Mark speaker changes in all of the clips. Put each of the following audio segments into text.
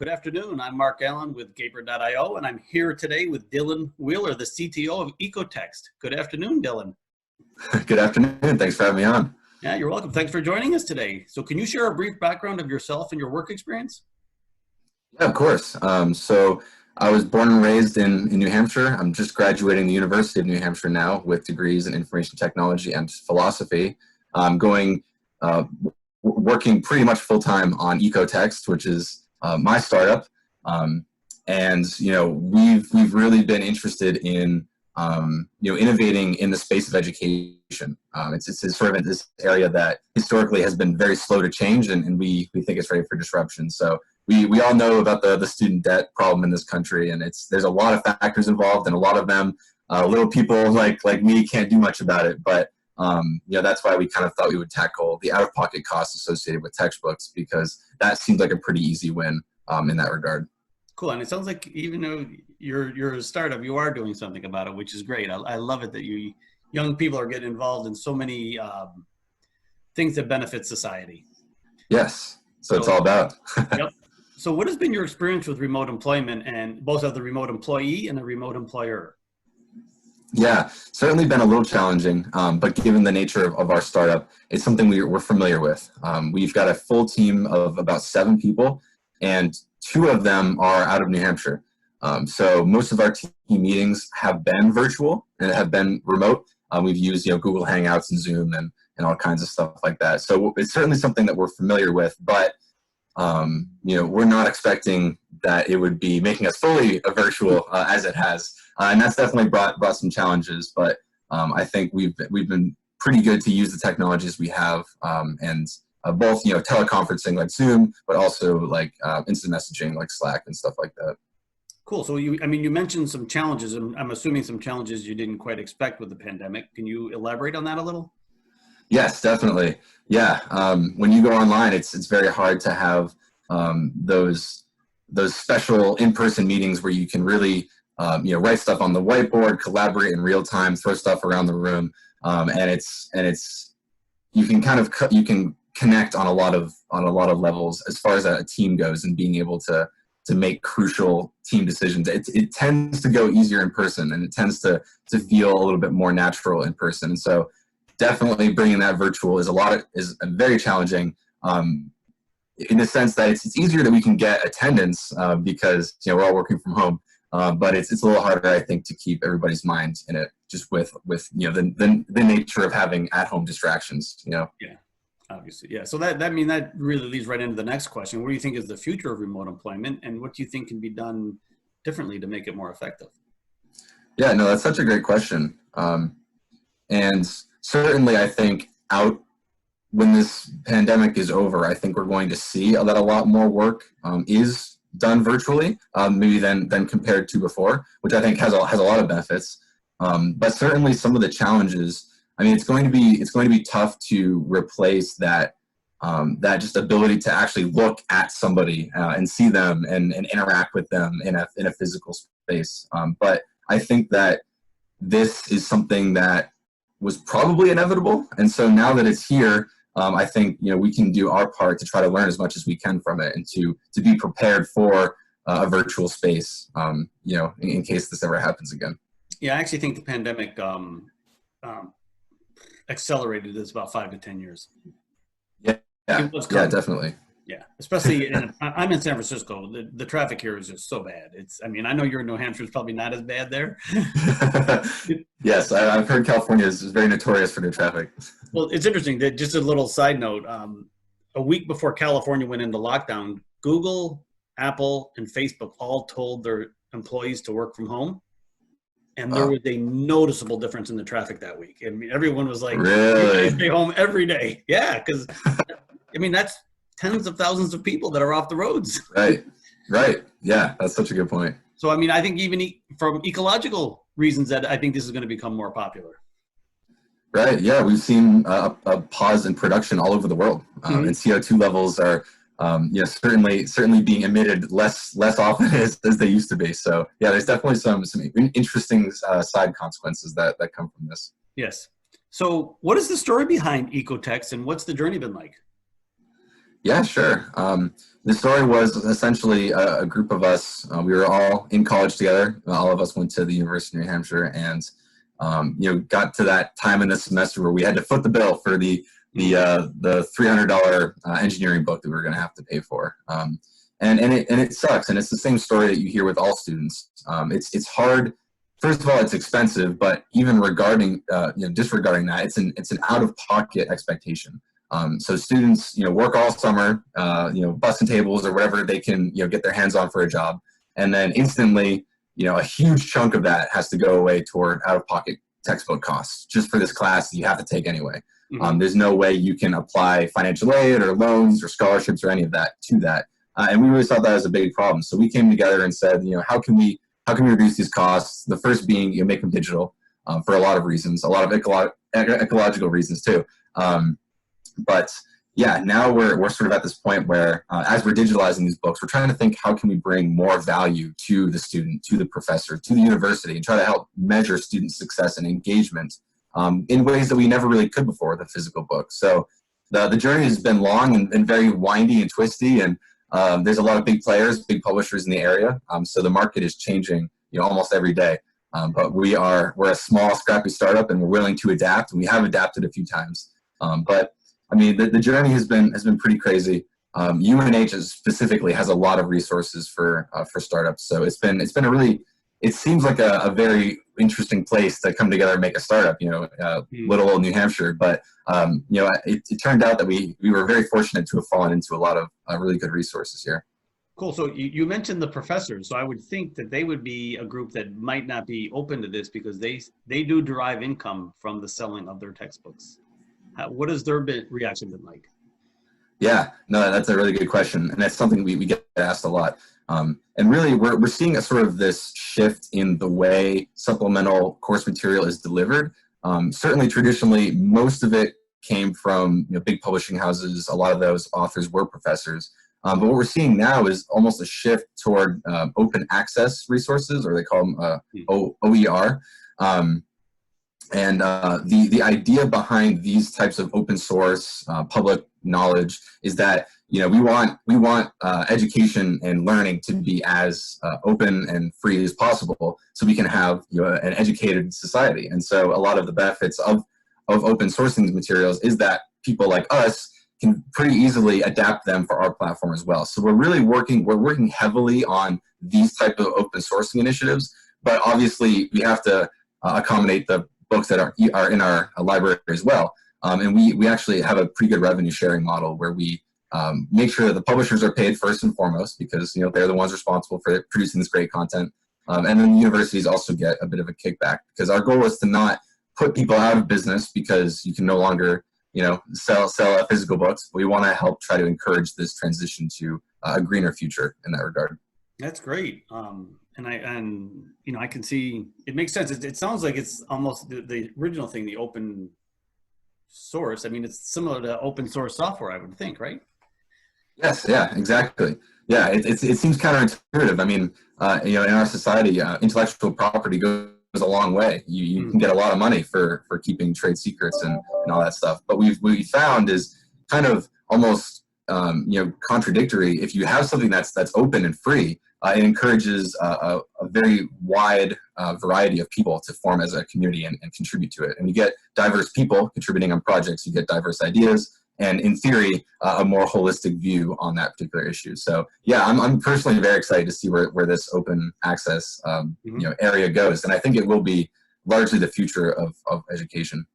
Speaker 1: Good afternoon. I'm Mark Allen with Gaper.io, and I'm here today with Dylan Wheeler, the CTO of Ecotext. Good afternoon, Dylan.
Speaker 2: Good afternoon. Thanks for having me on.
Speaker 1: Yeah, you're welcome. Thanks for joining us today. So can you share a brief background of yourself and your work experience?
Speaker 2: Yeah, of course. So I was born and raised in New Hampshire. I'm just graduating the University of New Hampshire now with degrees in information technology and philosophy. I'm working pretty much full-time on Ecotext, which is my startup. And we've really been interested in innovating in the space of education. It's sort of in this area that historically has been very slow to change, and we think it's ready for disruption. So we all know about the student debt problem in this country, and there's a lot of factors involved, and a lot of them little people like me can't do much about it. But that's why we kind of thought we would tackle the out-of-pocket costs associated with textbooks, because that seems like a pretty easy win in that regard.
Speaker 1: Cool. And it sounds like even though you're a startup, you are doing something about it, which is great. I love it that young people are getting involved in so many things that benefit society.
Speaker 2: Yes. So it's all about.
Speaker 1: Yep. So what has been your experience with remote employment, and both of the remote employee and the remote employer?
Speaker 2: Yeah, certainly been a little challenging, but given the nature of our startup, it's something we're familiar with. We've got a full team of about 7 people, and 2 of them are out of New Hampshire. So most of our team meetings have been virtual and have been remote. We've used Google Hangouts and Zoom and all kinds of stuff like that. So it's certainly something that we're familiar with, but we're not expecting that it would be making us fully virtual as it has. And that's definitely brought some challenges, but I think we've been pretty good to use the technologies we have, and both teleconferencing like Zoom, but also like instant messaging like Slack and stuff like that.
Speaker 1: Cool. So you mentioned some challenges, and I'm assuming some challenges you didn't quite expect with the pandemic. Can you elaborate on that a little?
Speaker 2: Yes, definitely. Yeah, when you go online, it's very hard to have those special in-person meetings where you can really write stuff on the whiteboard, collaborate in real time, throw stuff around the room, and you can connect on a lot of levels as far as a team goes, and being able to make crucial team decisions. It tends to go easier in person, and it tends to feel a little bit more natural in person. And so definitely bringing that virtual is very challenging, in the sense that it's easier that we can get attendance because we're all working from home, but it's a little harder, I think, to keep everybody's mind in it, just with the nature of having at-home distractions. Yeah,
Speaker 1: obviously, yeah. So that really leads right into the next question. What do you think is the future of remote employment, and what do you think can be done differently to make it more effective?
Speaker 2: Yeah, no, that's such a great question, and certainly, I think when this pandemic is over, I think we're going to see that a lot more work is done virtually, maybe than compared to before, which I think has a lot of benefits. But certainly, some of the challenges. I mean, it's going to be tough to replace that just ability to actually look at somebody and see them and interact with them in a physical space. But I think that this is something that was probably inevitable, and so now that it's here, I think we can do our part to try to learn as much as we can from it, and to be prepared for a virtual space, in case this ever happens again.
Speaker 1: Yeah, I actually think the pandemic accelerated this about 5 to 10 years.
Speaker 2: Yeah, definitely.
Speaker 1: Yeah, especially I'm in San Francisco. The traffic here is just so bad. I know you're in New Hampshire. It's probably not as bad there.
Speaker 2: Yes, I've heard California is very notorious for new traffic.
Speaker 1: Well, it's interesting that, just a little side note, a week before California went into lockdown, Google, Apple, and Facebook all told their employees to work from home. And there was a noticeable difference in the traffic that week. I mean, everyone was like,
Speaker 2: really?
Speaker 1: Stay home every day. Yeah, because that's tens of thousands of people that are off the roads.
Speaker 2: Right. Yeah, that's such a good point.
Speaker 1: So, I think even from ecological reasons, that I think this is going to become more popular.
Speaker 2: Right. Yeah, we've seen a pause in production all over the world, and CO2 levels are, certainly being emitted less often as they used to be. So, yeah, there's definitely some interesting side consequences that come from this.
Speaker 1: Yes. So, what is the story behind Ecotexts, and what's the journey been like?
Speaker 2: Yeah, sure. The story was essentially a group of us. We were all in college together. All of us went to the University of New Hampshire, and got to that time in the semester where we had to foot the bill for the $300 engineering book that we were going to have to pay for. And it sucks. And it's the same story that you hear with all students. It's hard. First of all, it's expensive, but even disregarding that, it's an out-of-pocket expectation. So students, work all summer, busting tables or whatever they can, get their hands on for a job. And then instantly, a huge chunk of that has to go away toward out-of-pocket textbook costs just for this class that you have to take anyway. Mm-hmm. There's no way you can apply financial aid or loans or scholarships or any of that to that. And we always thought that was a big problem. So we came together and said, how can we reduce these costs? The first being, make them digital for a lot of reasons, a lot of ecological reasons too. But yeah, now we're sort of at this point where as we're digitalizing these books, we're trying to think, how can we bring more value to the student, to the professor, to the university, and try to help measure student success and engagement in ways that we never really could before with a physical book. So the journey has been long and very windy and twisty, and there's a lot of big players, big publishers in the area. So the market is changing, almost every day. But we're a small, scrappy startup, and we're willing to adapt, and we have adapted a few times. But I mean, the journey has been pretty crazy. UNH specifically has a lot of resources for startups. So it seems like a very interesting place to come together and make a startup. Little old New Hampshire, but it turned out that we were very fortunate to have fallen into a lot of really good resources here.
Speaker 1: Cool. So you mentioned the professors. So I would think that they would be a group that might not be open to this because they do derive income from the selling of their textbooks. What has their reaction been like?
Speaker 2: Yeah, no, that's a really good question. And that's something we get asked a lot. And really, we're seeing a sort of this shift in the way supplemental course material is delivered. Certainly, traditionally, most of it came from big publishing houses. A lot of those authors were professors. But what we're seeing now is almost a shift toward open access resources, or they call them OER. And the idea behind these types of open source public knowledge is that we want education and learning to be as open and free as possible, so we can have an educated society. And so a lot of the benefits of open sourcing these materials is that people like us can pretty easily adapt them for our platform as well. So we're working heavily on these type of open sourcing initiatives, but obviously we have to accommodate the books that are in our library as well. And we actually have a pretty good revenue sharing model where we make sure that the publishers are paid first and foremost, because they're the ones responsible for producing this great content. And then the universities also get a bit of a kickback, because our goal is to not put people out of business because you can no longer sell physical books. We want to help try to encourage this transition to a greener future in that regard.
Speaker 1: That's great. And I can see it makes sense. It sounds like it's almost the original thing, the open source. I mean, it's similar to open source software, I would think, right?
Speaker 2: Yes. Yeah. Exactly. Yeah. It seems counterintuitive. I mean, in our society, intellectual property goes a long way. You can get a lot of money for keeping trade secrets and all that stuff. But what we found is kind of almost contradictory. If you have something that's open and free, it encourages a very wide variety of people to form as a community and contribute to it. And you get diverse people contributing on projects, you get diverse ideas, and in theory, a more holistic view on that particular issue. So yeah, I'm personally very excited to see where this open access area goes. And I think it will be largely the future of education.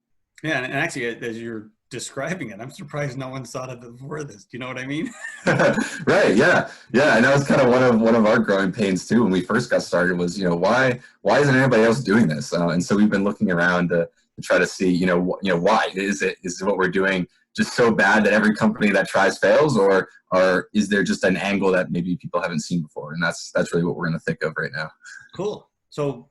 Speaker 1: Yeah, and actually, as you're describing it, I'm surprised no one thought of it before this. Do you know what I mean?
Speaker 2: Right. Yeah. And that was kind of one of our growing pains too when we first got started. Was why isn't anybody else doing this? And so we've been looking around to try to see why is what we're doing just so bad that every company that tries fails, or is there just an angle that maybe people haven't seen before? And that's really what we're going to think of right now.
Speaker 1: Cool. So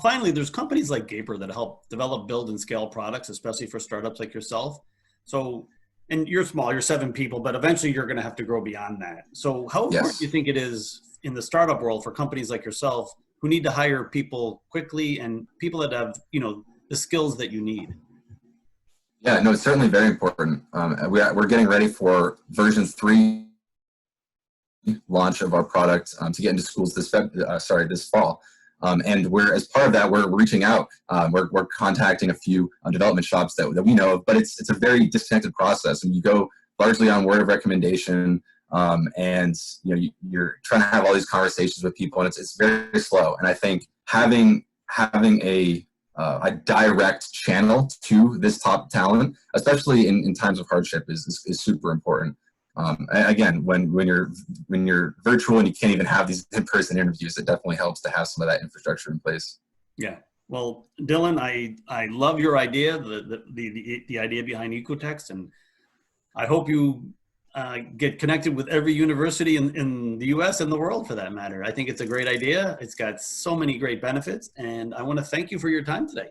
Speaker 1: finally, there's companies like Gaper that help develop, build, and scale products, especially for startups like yourself. So, and you're small, you're 7 people, but eventually you're going to have to grow beyond that. So how important do you think it is in the startup world for companies like yourself who need to hire people quickly and people that have, the skills that you need?
Speaker 2: Yeah, no, it's certainly very important. We're getting ready for version 3 launch of our product to get into schools this fall. And we're, as part of that, we're reaching out. We're contacting a few development shops that we know of, but it's a very disconnected process, and you go largely on word of recommendation. And you're trying to have all these conversations with people, and it's very slow. And I think having a direct channel to this top talent, especially in times of hardship, is super important. Again, when you're virtual and you can't even have these in-person interviews, it definitely helps to have some of that infrastructure in place.
Speaker 1: Yeah. Well, Dylan, I love your idea, the idea behind Ecotext, and I hope you get connected with every university in the US and the world, for that matter. I think it's a great idea. It's got so many great benefits, and I want to thank you for your time today.